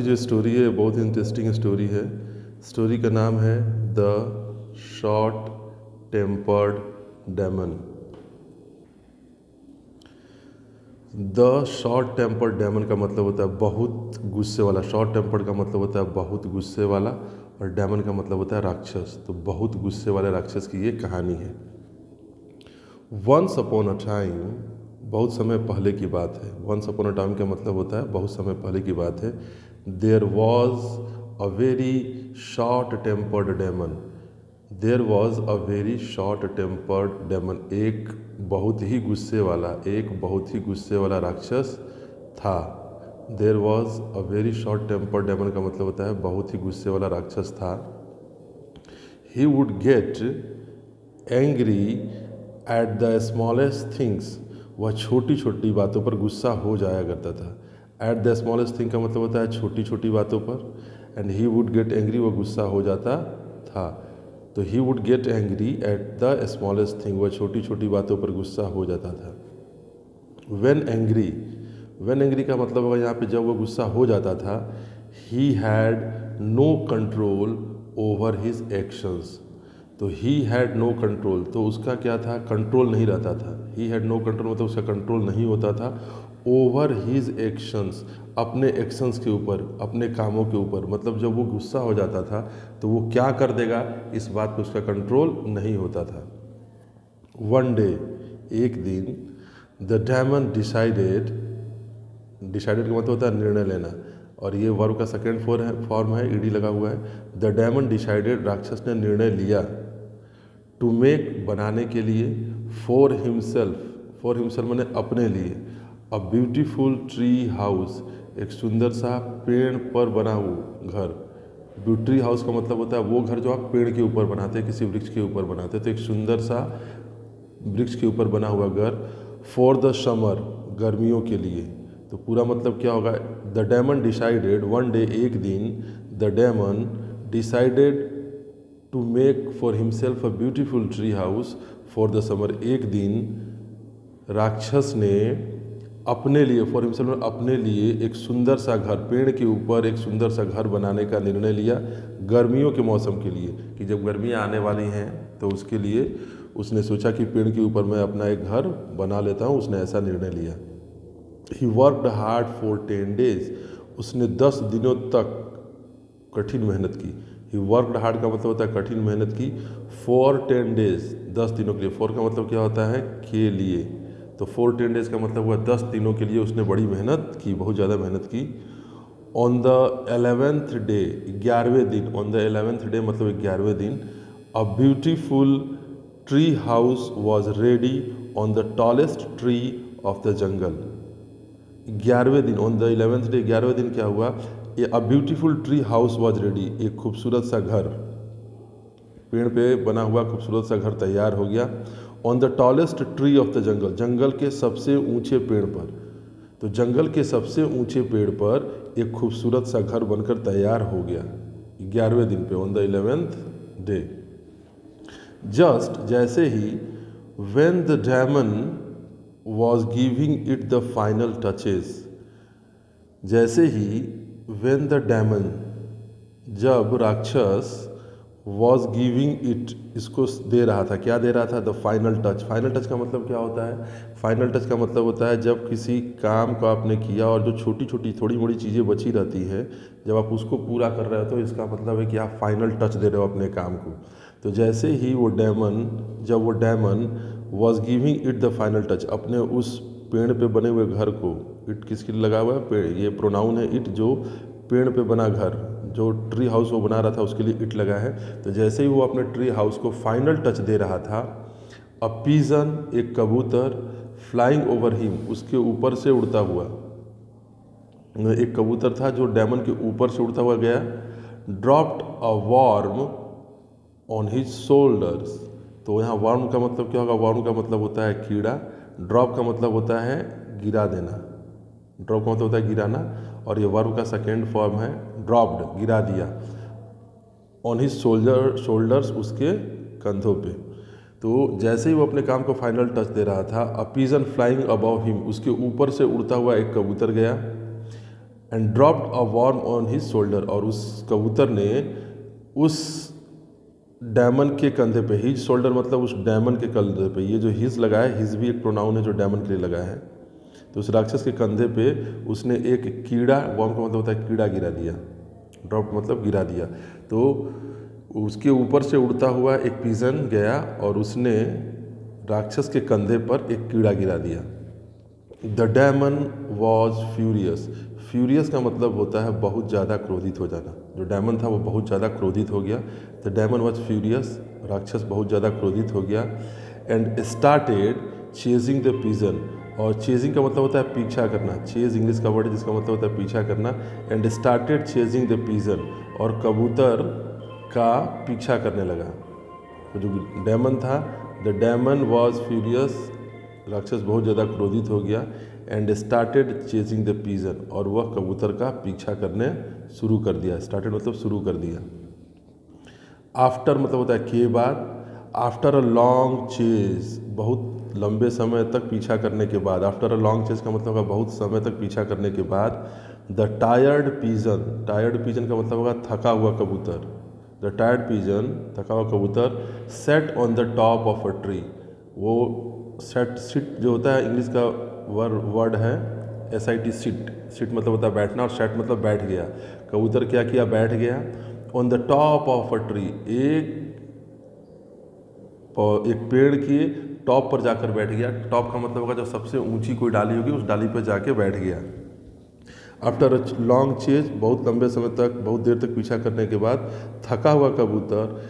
जो स्टोरी है बहुत इंटरेस्टिंग स्टोरी है। स्टोरी का नाम है the short tempered demon. The short tempered demon का मतलब होता है बहुत गुस्से वाला। शॉर्ट टेम्पर्ड का मतलब होता है बहुत गुस्से वाला, और डेमन का मतलब होता है राक्षस। तो बहुत गुस्से वाले राक्षस की ये कहानी है। वंस अपॉन अ टाइम, बहुत समय पहले की बात है। वंस अपॉन अ टाइम का मतलब होता है बहुत समय पहले की बात है। There was a very short tempered demon. There was a very short tempered demon. एक बहुत ही गुस्से वाला राक्षस था। There was a very short tempered demon का मतलब होता है बहुत ही गुस्से वाला राक्षस था। He would get angry at the smallest things. वह छोटी छोटी बातों पर गुस्सा हो जाया करता था। एट द स्मॉलेस्ट थिंग का मतलब होता है छोटी छोटी बातों पर। And he would get angry, वह गुस्सा हो जाता था। तो he would get angry at the smallest thing, वह छोटी छोटी बातों पर गुस्सा हो जाता था। वेन एंग्री, वेन एंग्री का मतलब होगा यहाँ पे जब वो गुस्सा हो जाता था। He had no control over his actions. तो ही हैड नो कंट्रोल, तो उसका क्या था, कंट्रोल नहीं रहता था। ही हैड नो कंट्रोल मतलब उसका कंट्रोल नहीं होता था। ओवर हिज एक्शंस, अपने एक्शंस के ऊपर, अपने कामों के ऊपर। मतलब जब वो गुस्सा हो जाता था तो वो क्या कर देगा इस बात पे उसका कंट्रोल नहीं होता था। वन डे, एक दिन, द डेमन डिसाइडेड, डिसाइडेड का मतलब होता है निर्णय लेना, और ये वर्ब का सेकेंड फॉर्म है, ईडी लगा हुआ है। द डेमन डिसाइडेड, राक्षस ने निर्णय लिया। टू मेक, बनाने के लिए। फॉर हिमसेल्फ, फॉर हिमसेल्फ मैंने अपने लिए। अ ब्यूटीफुल ट्री हाउस, एक सुंदर सा पेड़ पर बना हुआ घर। ट्री हाउस का मतलब होता है वो घर जो आप पेड़ के ऊपर बनाते हैं, किसी वृक्ष के ऊपर बनाते हैं। तो एक सुंदर सा वृक्ष के ऊपर बना हुआ घर। फॉर द समर, गर्मियों के लिए। तो पूरा मतलब क्या होगा, the demon decided, one day, एक दिन, the demon decided to make for himself a beautiful tree house for the summer. एक दिन राक्षस ने अपने लिए, फॉर हिमसेल्फ अपने लिए, एक सुंदर सा घर, पेड़ के ऊपर एक सुंदर सा घर बनाने का निर्णय लिया गर्मियों के मौसम के लिए, कि जब गर्मियाँ आने वाली हैं तो उसके लिए उसने सोचा कि पेड़ के ऊपर मैं अपना एक घर बना लेता हूँ। उसने ऐसा निर्णय लिया। He worked hard for 10 days, उसने 10 दिनों तक कठिन मेहनत की। ही वर्कड हार्ड का मतलब होता है कठिन मेहनत की। फॉर 10 days, 10 दिनों के लिए। फॉर का मतलब क्या होता है, के लिए। तो फॉर 10 days का मतलब हुआ 10 दिनों के लिए उसने बड़ी मेहनत की, बहुत ज़्यादा मेहनत की। ऑन द 11th डे, 11वें दिन, ऑन द 11th डे मतलब 11वें दिन, a beautiful tree house was ready on the tallest tree of the jungle. 11वें दिन, ऑन द 11th डे, 11वें दिन क्या हुआ, a beautiful tree house was ready, एक खूबसूरत सा घर, पेड़ पे बना हुआ खूबसूरत सा घर तैयार हो गया। On the tallest tree of the jungle, जंगल के सबसे ऊंचे पेड़ पर। तो जंगल के सबसे ऊंचे पेड़ पर एक खूबसूरत सा घर बनकर तैयार हो गया 11वें दिन पे, on the 11th day. Just, जैसे ही, when the demon was giving it the final touches, जैसे ही, व्हेन द डेमन, जब राक्षस, वॉज गिविंग इट, इसको दे रहा था, क्या दे रहा था, the final touch. Final touch का मतलब क्या होता है, फाइनल टच का मतलब होता है जब किसी काम को आपने किया और जो छोटी छोटी थोड़ी मोड़ी चीज़ें बची रहती है, जब आप उसको पूरा कर रहे हो तो इसका मतलब है कि आप फाइनल टच दे रहे हो अपने काम को। तो जैसे ही वो डेमन, जब वो demon was giving it the final touch, अपने उस पेड़ पे बने हुए घर को, इट किसके लिए लगा हुआ है, पेड़, ये प्रोनाउन है इट, जो पेड़ पे बना घर, जो ट्री हाउस वो बना रहा था उसके लिए इट लगा है। तो जैसे ही वो अपने ट्री हाउस को फाइनल टच दे रहा था, अ पीजन, एक कबूतर, फ्लाइंग ओवर हिम, उसके ऊपर से उड़ता हुआ, एक कबूतर था जो डेमन के ऊपर से उड़ता हुआ गया। Dropped a worm on his shoulders. तो यहाँ वर्म का मतलब क्या होगा, वर्म का मतलब होता है कीड़ा। ड्रॉप का मतलब होता है गिरा देना, ड्रॉप का मतलब होता है गिराना, और ये वर्ब का सेकेंड फॉर्म है ड्रॉप्ड, गिरा दिया। ऑन हिज शोल्डर्स, उसके कंधों पे। तो जैसे ही वो अपने काम को फाइनल टच दे रहा था, a pigeon flying above him, उसके ऊपर से उड़ता हुआ एक कबूतर गया। And dropped a worm on his shoulder, और उस कबूतर ने उस डैमन के कंधे पे, हिज शोल्डर मतलब उस डैमन के कंधे पे, ये जो हिज लगा है, हिज भी एक प्रोनाउन है जो डैमन के लिए लगा है, तो उस राक्षस के कंधे पे उसने एक कीड़ा, वॉर्म का मतलब होता है कीड़ा, गिरा दिया। ड्रॉप मतलब गिरा दिया। तो उसके ऊपर से उड़ता हुआ एक पिजन गया और उसने राक्षस के कंधे पर एक कीड़ा गिरा दिया। The demon was furious. Furious का मतलब होता है बहुत ज़्यादा क्रोधित हो जाना। जो डैमन था वो बहुत ज़्यादा क्रोधित हो गया। द डैमन वॉज फ्यूरियस, राक्षस बहुत ज़्यादा क्रोधित हो गया। And started chasing the pigeon, और चेजिंग का मतलब होता है पीछा करना। चेज इंग्लिश का वर्ड है जिसका मतलब होता है पीछा करना। And started chasing the pigeon, और कबूतर का पीछा करने लगा। तो जो डैमन था, द डैमन वॉज फ्यूरियस, राक्षस बहुत ज़्यादा क्रोधित हो गया। And started chasing the pigeon, और वह कबूतर का पीछा करने शुरू कर दिया। स्टार्टेड मतलब शुरू कर दिया। आफ्टर मतलब होता है के बाद। आफ्टर अ लॉन्ग चेज, बहुत लंबे समय तक पीछा करने के बाद। आफ्टर अ लॉन्ग चेज का मतलब होगा बहुत समय तक पीछा करने के बाद। The tired pigeon, tired pigeon का मतलब होगा थका हुआ कबूतर। द टायर्ड पिजन, थका हुआ कबूतर, set on the top of a tree. वो सेट, सिट जो होता है इंग्लिश का वर्ड है SIT, सिट। सिट मतलब होता है बैठना, और सेट मतलब बैठ गया। कबूतर क्या किया, बैठ गया। On the top of a tree, एक पेड़ के टॉप पर जाकर बैठ गया। टॉप का मतलब होगा जो सबसे ऊंची कोई डाली होगी उस डाली पर जाके बैठ गया। आफ्टर अ लॉन्ग चेज, बहुत लंबे समय तक, बहुत देर तक पीछा करने के बाद थका हुआ कबूतर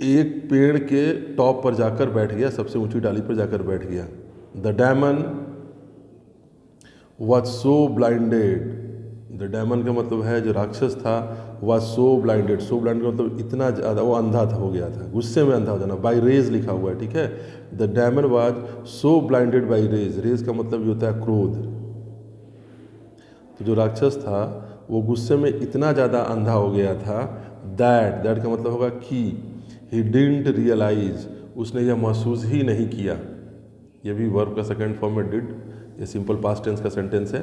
एक पेड़ के टॉप पर जाकर बैठ गया, सबसे ऊंची डाली पर जाकर बैठ गया। The demon was so blinded, the Damon का मतलब है जो राक्षस था, was so blinded. So blinded मतलब इतना ज़्यादा वो अंधा था, हो गया था, गुस्से में अंधा हो जाना। बाई रेज लिखा हुआ है, ठीक है। The demon was so blinded by rage, rage का मतलब ये होता है क्रोध। तो जो राक्षस था वो गुस्से में इतना ज़्यादा अंधा हो गया था, दैट का मतलब होगा कि, ही डिडंट रियलाइज, उसने यह महसूस ही नहीं किया। ये भी वर्ब का सेकंड फॉर्म में डिड, ये सिंपल पास्ट टेंस का सेंटेंस है।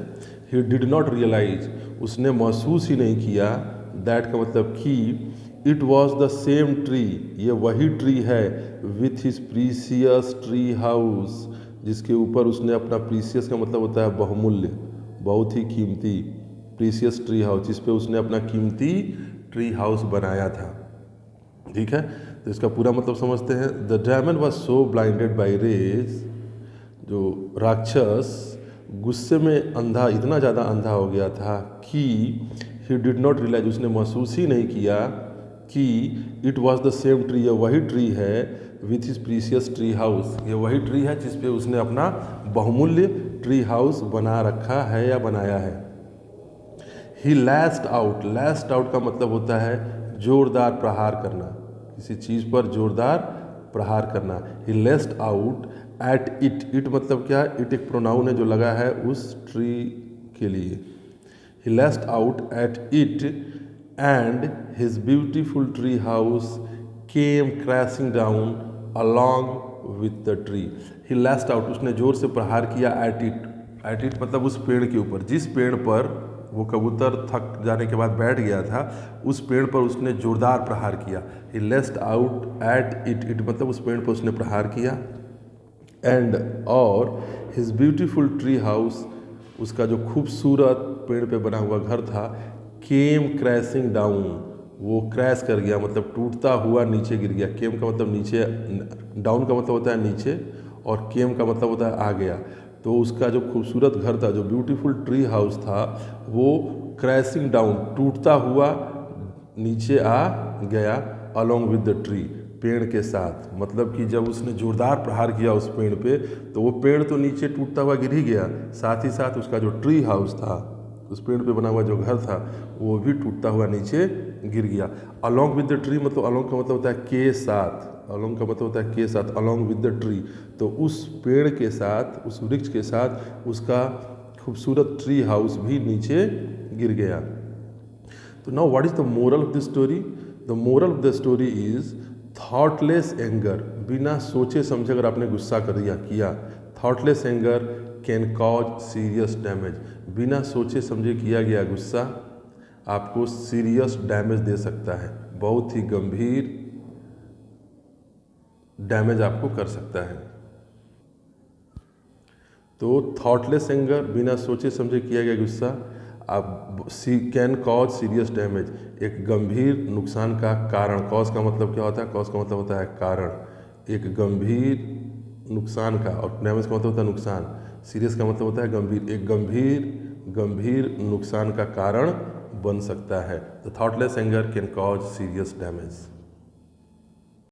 ही डिड नॉट रियलाइज, उसने महसूस ही नहीं किया। दैट का मतलब कि, it was the same tree, ये वही ट्री है, with his precious tree house, जिसके ऊपर उसने अपना, प्रीसियस का मतलब होता है बहुमूल्य, बहुत ही कीमती, प्रीसियस ट्री हाउस, जिस पे उसने अपना कीमती ट्री हाउस बनाया था। ठीक है, तो इसका पूरा मतलब समझते हैं। The demon was so blinded by rage, जो राक्षस गुस्से में अंधा, इतना ज़्यादा अंधा हो गया था कि, ही डिड नॉट रियलाइज, उसने महसूस ही नहीं किया कि, it was the same tree, ये वही ट्री है, with his precious tree house, ये वही ट्री है जिस पे उसने अपना बहुमूल्य ट्री हाउस बना रखा है या बनाया है। ही लैस्ड आउट, लैस्ड आउट का मतलब होता है जोरदार प्रहार करना, किसी चीज़ पर जोरदार प्रहार करना। ही lashed out at it, it मतलब क्या, इट एक प्रोनाउन है जो लगा है उस ट्री के लिए। He lashed out at it and his beautiful tree house came crashing down along with the tree. He lashed out, उसने जोर से प्रहार किया एट इट, एट इट मतलब उस पेड़ के ऊपर, जिस पेड़ पर वो कबूतर थक जाने के बाद बैठ गया था, उस पेड़ पर उसने जोरदार प्रहार किया। ही लेस्ट आउट एट इट, इट मतलब उस पेड़ पर उसने प्रहार किया। एंड और हिज ब्यूटीफुल ट्री हाउस, उसका जो खूबसूरत पेड़ पे बना हुआ घर था, केम क्रैशिंग डाउन, वो क्रैश कर गया मतलब टूटता हुआ नीचे गिर गया। केम का मतलब नीचे, डाउन का मतलब होता है नीचे, और केम का मतलब होता है आ गया। तो उसका जो खूबसूरत घर था, जो ब्यूटीफुल ट्री हाउस था, वो क्रैशिंग डाउन, टूटता हुआ नीचे आ गया, अलॉन्ग विद द ट्री, पेड़ के साथ। मतलब कि जब उसने जोरदार प्रहार किया उस पेड़ पे, तो वो पेड़ तो नीचे टूटता हुआ गिर ही गया, साथ ही साथ उसका जो ट्री हाउस था, उस पेड़ पे बना हुआ जो घर था, वो भी टूटता हुआ नीचे गिर गया। अलॉन्ग विद द ट्री मतलब, अलॉन्ग का मतलब होता है के साथ, अलॉन्ग का मतलब होता है के साथ, अलॉन्ग विद द ट्री, तो उस पेड़ के साथ, उस वृक्ष के साथ उसका खूबसूरत ट्री हाउस भी नीचे गिर गया। तो now what is the moral of the story? The moral of the story is thoughtless anger, बिना सोचे समझे अगर आपने गुस्सा कर दिया किया, thoughtless anger can cause serious damage, बिना सोचे समझे किया गया गुस्सा आपको सीरियस डैमेज दे सकता है, बहुत ही गंभीर डैमेज आपको कर सकता है। तो थॉटलेस एंगर, बिना सोचे समझे किया गया गुस्सा आप कैन कॉज सीरियस डैमेज, एक गंभीर नुकसान का कारण। कॉज का मतलब क्या होता है? कॉज का मतलब होता है कारण, एक गंभीर नुकसान का, और डैमेज का मतलब होता है नुकसान, सीरियस का मतलब होता है गंभीर, एक गंभीर नुकसान का कारण बन सकता है। The thoughtless anger can cause serious damage.